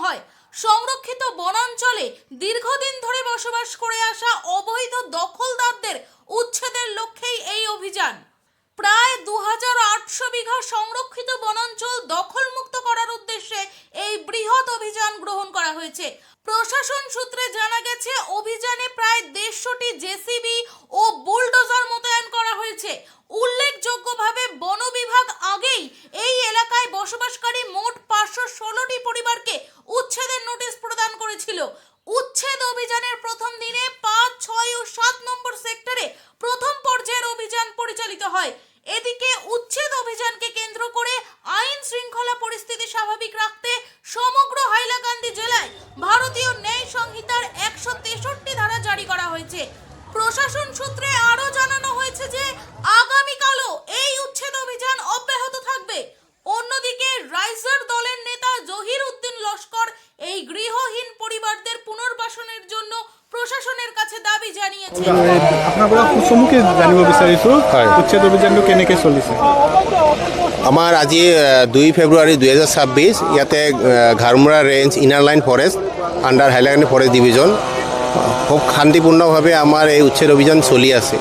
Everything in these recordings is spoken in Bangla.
হয়। সংরক্ষিত বনাঞ্চলে দীর্ঘদিন ধরে বসবাস করে আসা অবৈধ দখলদারদের উচ্ছেদের লক্ষ্যেই এই অভিযান। প্রায় 2800 বিঘা সংরক্ষিত বনাঞ্চল দখলমুক্ত করার উদ্দেশ্যে এই বৃহৎ অভিযান গ্রহণ করা হয়েছে। প্রশাসন সূত্রে জানা গেছে, অভিযানে প্রায় 150টি জেসিবি ও বুলডোজার মোতায়েন করা হয়েছে। উল্লেখযোগ্যভাবে বন বিভাগ আগেই এই এলাকায় বসবাসকারী মোট 516টি পরিবারকে উচ্ছেদের নোটিশ প্রদান করেছিল। উচ্ছেদ অভিযানের প্রথম দিনে 5, 6 ও 7 নম্বর সেক্টরে প্রথম পর্যায়ের অভিযান পরিচালিত হয়। এদিকে উচ্ছেদ অভিযানকে কেন্দ্র করে আইন শৃঙ্খলা পরিস্থিতি স্বাভাবিক রাখতে সমগ্র হাইলাকান্দি জেলায় ভারতীয় ন্যায় সংহিতার 163 ধারা জারি করা হয়েছে। প্রশাসন সূত্রে আরও জানানো হয়েছে যে আগামীকালও এই উচ্ছেদ অভিযান অব্যাহত থাকবে। অন্যদিকে রাইজার দলের নেতা জহির উদ্দিন লস্কর এই গৃহহীন পরিবারদের পুনর্বাসনের জন্য প্ৰশাসনৰ কাছে দাবী জানিয়েছে। আপোনালোকৰ সম্মুখে জানিব বিচাৰিছো উচ্ছেদ অভিযানটো কেনেকৈ চলিছে। আমাৰ আজি 2 ফেব্ৰুৱাৰী 2026 ইয়াতে Gharmura range inner line forest under Hailakandi forest division খুব শান্তিপূৰ্ণভাৱে আমাৰ এই উচ্ছেদ অভিযান চলি আছে।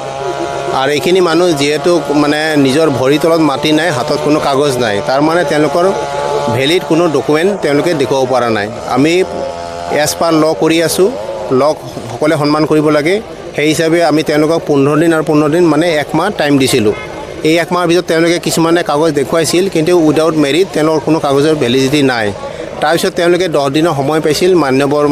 আৰু এইখিনি মানুহ যিহেতু মানে নিজৰ ভৰিৰ তলত মাটি নাই, হাতত কোনো কাগজ নাই, তাৰ মানে তেওঁলোকৰ ভেলিড কোনো ডকুমেণ্ট তেওঁলোকে দেখুৱাব পৰা নাই। আমি এজ পাৰ ল কৰি আছোঁ, লক সকলে সন্মান কৰিব লাগে। সেই হিচাপে আমি তেওঁলোকক 15 দিন আৰু 15 দিন মানে 1 মাহ টাইম দিছিলোঁ। এই 1 মাহৰ ভিতৰত তেওঁলোকে কিছুমানে কাগজ দেখুৱাইছিল, কিন্তু উইদাউট মেৰিট তেওঁলোকৰ কোনো কাগজৰ ভেলিডিটি নাই। তাৰপিছত তেওঁলোকে 10 দিনৰ সময় পাইছিল, মান্যবৰ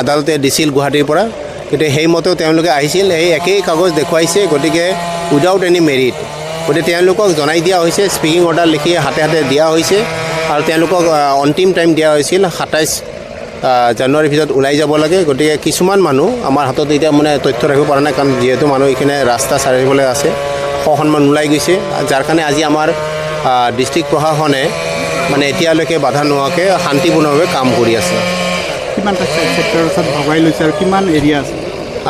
আদালতে দিছিল গুৱাহাটীৰ পৰা, কিন্তু সেইমতেও তেওঁলোকে আহিছিল, সেই একেই কাগজ দেখুৱাইছে, গতিকে উইদাউট এনি মেৰিট। গতিকে তেওঁলোকক জনাই দিয়া হৈছে, স্পিকিং অৰ্ডাৰ লিখি হাতে হাতে দিয়া হৈছে, আৰু তেওঁলোকক অন্তিম টাইম দিয়া হৈছিল 27 জানুৱাৰীৰ ভিতৰত ওলাই যাব লাগে। গতিকে কিছুমান মানুহ আমাৰ হাতত এতিয়া মানে তথ্য ৰাখিব পৰা নাই, কাৰণ যিহেতু মানুহ এইখিনি ৰাস্তা চাৰিওফালে আছে, সন্মান ওলাই গৈছে, যাৰ কাৰণে আজি আমাৰ ডিষ্ট্ৰিক্ট প্ৰশাসনে মানে এতিয়ালৈকে বাধা নোহোৱাকৈ শান্তিপূৰ্ণভাৱে কাম কৰি আছে। কিমানটা সেক্টৰৰ ওচৰত ভগাই লৈছে আৰু কিমান এৰিয়া আছে?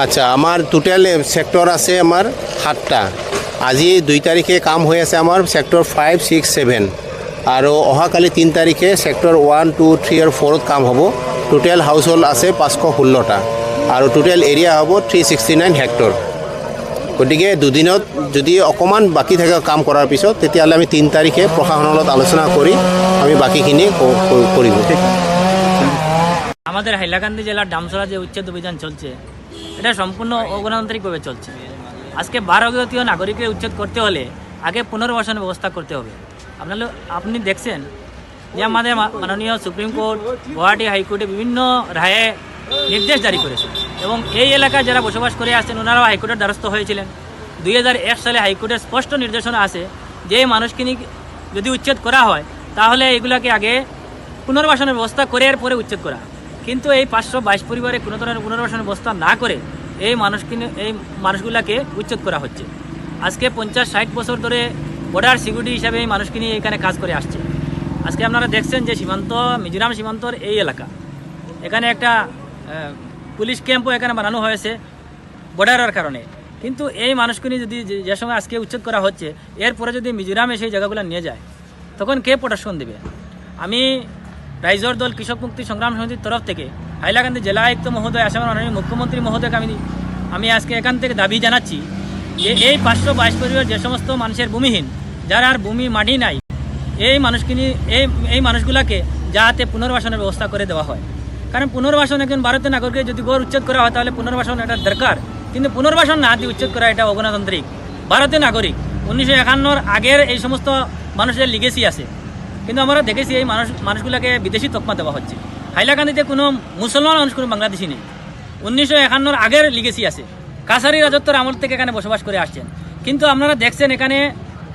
আচ্ছা, আমাৰ টোটেল সেক্টৰ আছে আমাৰ 7টা। আজি 2 তাৰিখে কাম হৈ আছে আমাৰ সেক্টৰ 5, 6, 7, আৰু অহাকালি 3 তাৰিখে সেক্টৰ 1, 2, 3 আৰু 4ত কাম হ'ব। টোটেল হাউচ হোল্ড আছে 516টা, আৰু টোটেল এৰিয়া হ'ব 369 হেক্টৰ। গতিকে দুদিনত যদি অকণমান বাকী থাকে কাম কৰাৰ পিছত, তেতিয়াহ'লে আমি 3 তাৰিখে প্ৰশাসনৰ লগত আলোচনা কৰি আমি বাকীখিনি কৰিব। আমাদের হাইলাকান্দি জেলার ডামসরা যে উচ্ছেদ অভিযান চলছে, এটা সম্পূর্ণ অগণতান্ত্রিকভাবে চলছে। আজকে 12 নাগরিকের উচ্ছেদ করতে হলে আগে পুনর্বাসনের ব্যবস্থা করতে হবে। আপনি দেখছেন যে আমাদের মাননীয় সুপ্রিম কোর্ট, গুয়াহাটি হাইকোর্টে বিভিন্ন রায়ে নির্দেশ জারি করেছে, এবং এই এলাকায় যারা বসবাস করে আসছেন ওনারাও হাইকোর্টের দ্বারস্থ হয়েছিলেন। 2001 সালে হাইকোর্টের স্পষ্ট নির্দেশনা আছে যে মানুষকে যদি উচ্ছেদ করা হয় তাহলে এগুলাকে আগে পুনর্বাসনের ব্যবস্থা করে এরপরে উচ্ছেদ করা। কিন্তু এই 522 পরিবারে কোনো ধরনের পুনর্বাসনের ব্যবস্থা না করে এই মানুষগুলাকে উচ্ছেদ করা হচ্ছে। আজকে 50-60 বছর ধরে বর্ডার সিকিউরিটি হিসাবে এই মানুষকে নিয়ে এখানে কাজ করে আসছে। আজকে আপনারা দেখছেন যে সীমান্ত, মিজোরাম সীমান্তর এই এলাকা, এখানে একটা পুলিশ ক্যাম্পও এখানে বানানো হয়েছে বর্ডারের কারণে। কিন্তু এই মানুষকে নিয়ে যদি যে সময় আজকে উচ্ছেদ করা হচ্ছে, এরপরে যদি মিজোরামে সেই জায়গাগুলো নিয়ে যায়, তখন কে প্রোটেকশন দেবে? আমি রাইজর দল কৃষক মুক্তি সংগ্রাম সমিতির তরফ থেকে হাইলাকান্দি জেলা আয়ুক্ত মহোদয়, আসামের মাননীয় মুখ্যমন্ত্রী মহোদয়কে আমি আজকে এখান থেকে দাবি জানাচ্ছি যে এই 522 পরিবার, যে সমস্ত মানুষের ভূমিহীন, যারা আর ভূমি মাটি নাই, এই মানুষকে নিয়ে এই মানুষগুলোকে যাতে পুনর্বাসনের ব্যবস্থা করে দেওয়া হয়। কারণ পুনর্বাসন একজন ভারতীয় নাগরিকের যদি গড় উচ্ছেদ করা হয় তাহলে পুনর্বাসন এটা দরকার, কিন্তু পুনর্বাসন না দিয়ে উচ্ছেদ করা এটা অগণতান্ত্রিক। ভারতীয় নাগরিক 1951 আগের এই সমস্ত মানুষের লিগেসি আছে, কিন্তু আমরা দেখেছি এই মানুষগুলোকে বিদেশি তকমা দেওয়া হচ্ছে। হাইলাকান্দিতে কোনো মুসলমান মানুষ, কোনো বাংলাদেশি নেই। 1951 আগের লিগেসি আছে, কাছারি রাজত্বের আমল থেকে এখানে বসবাস করে আসছেন। কিন্তু আপনারা দেখছেন এখানে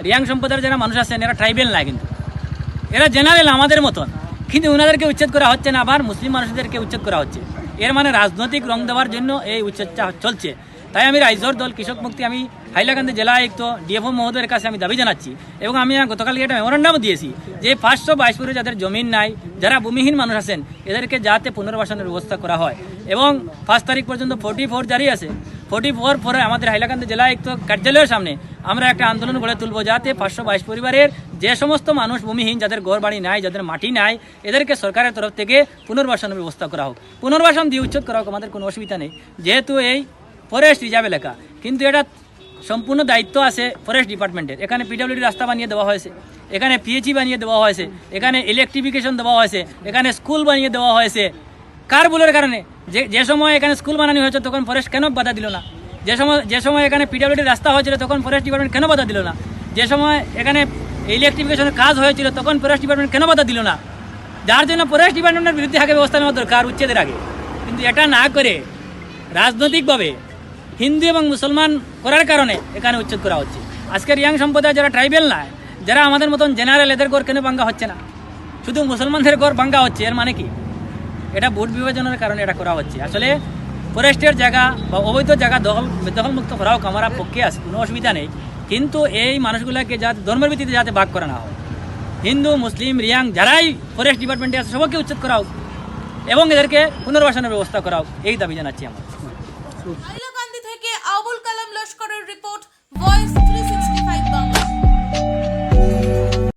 রিয়াং সম্প্রদায়ের যারা মানুষ আছেন, এরা ট্রাইবেল না, কিন্তু এরা জেনারেল আমাদের মতন, কিন্তু ওনাদেরকে উচ্ছেদ করা হচ্ছে না, আবার মুসলিম মানুষদেরকে উচ্ছেদ করা হচ্ছে। এর মানে রাজনৈতিক রং দেওয়ার জন্য এই উচ্ছেদটা চলছে। তাই আমি রাইজর দল কৃষক মুক্তি, আমি হাইলাকান্দি জেলা আয়ুক্ত ডিএফও মহোদয়ের কাছে আমি দাবি জানাচ্ছি, এবং আমি গতকালকে একটা মেমোরান্ডামও দিয়েছি যে 522 পরিবার যাদের জমিন নাই, যারা ভূমিহীন মানুষ আছেন, এদেরকে যাতে পুনর্বাসনের ব্যবস্থা করা হয়। এবং 5 তারিখ পর্যন্ত 44 জারি আছে। 44 পরে আমাদের হাইলাকান্দি জেলা আয়ুক্ত কার্যালয়ের সামনে আমরা একটা আন্দোলন গড়ে তুলব, যাতে 522 পরিবারের যে সমস্ত মানুষ ভূমিহীন, যাদের ঘর বাড়ি নাই, যাদের মাটি নাই, এদেরকে সরকারের তরফ থেকে পুনর্বাসনের ব্যবস্থা করা হোক, পুনর্বাসন দিয়ে উচ্ছেদ করা হোক, আমাদের কোনো অসুবিধা নেই। যেহেতু এই ফরেস্ট রিজার্ভ এলাকা, কিন্তু এটা সম্পূর্ণ দায়িত্ব আছে ফরেস্ট ডিপার্টমেন্টের। এখানে পিডব্লিউডি রাস্তা বানিয়ে দেওয়া হয়েছে, এখানে পিএইচই বানিয়ে দেওয়া হয়েছে, এখানে ইলেকট্রিফিকেশন দেওয়া হয়েছে, এখানে স্কুল বানিয়ে দেওয়া হয়েছে। কার ভুলের কারণে? যে সময় এখানে স্কুল বানানো হয়েছে তখন ফরেস্ট কেন বাধা দিল না? যে সময় এখানে পিডব্লিউডি রাস্তা হয়েছিল তখন ফরেস্ট ডিপার্টমেন্ট কেন বাধা দিল না? যে সময় এখানে ইলেকট্রিফিকেশনের কাজ হয়েছিল তখন ফরেস্ট ডিপার্টমেন্ট কেন বাধা দিল না? যার জন্য ফরেস্ট ডিপার্টমেন্টের বিরুদ্ধে আগে ব্যবস্থা নেওয়া দরকার উচ্ছেদের আগে। কিন্তু এটা না করে রাজনৈতিকভাবে হিন্দু এবং মুসলমান করার কারণে এখানে উচ্ছেদ করা হচ্ছে। আজকের ইয়াং সম্প্রদায় যারা ট্রাইবেল নয়, যারা আমাদের মতন জেনারেল, এদের ঘর কেন ভাঙ্গা হচ্ছে না? শুধু মুসলমানদের ঘর ভাঙ্গা হচ্ছে, এর মানে কি? এটা ভোট বিভাজনের কারণে এটা করা হচ্ছে। আসলে ফরেস্টের জায়গা বা অবৈধ জায়গা বেদখলমুক্ত করা হোক, আমার পক্ষে আছে, কোনো অসুবিধা নেই। কিন্তু এই মানুষগুলোকে যাতে ধর্মের ভিত্তিতে যাতে ভাগ করা না হয়, হিন্দু মুসলিম রিয়াং যারাই ফরেস্ট ডিপার্টমেন্টে আছে সবাইকে উচ্ছেদ করা হোক এবং এদেরকে পুনর্বাসনের ব্যবস্থা করা হোক, এই দাবি জানাচ্ছি আমার। হাইলাকান্দি থেকে আবুল কালাম লস্করের রিপোর্ট, ভয়েস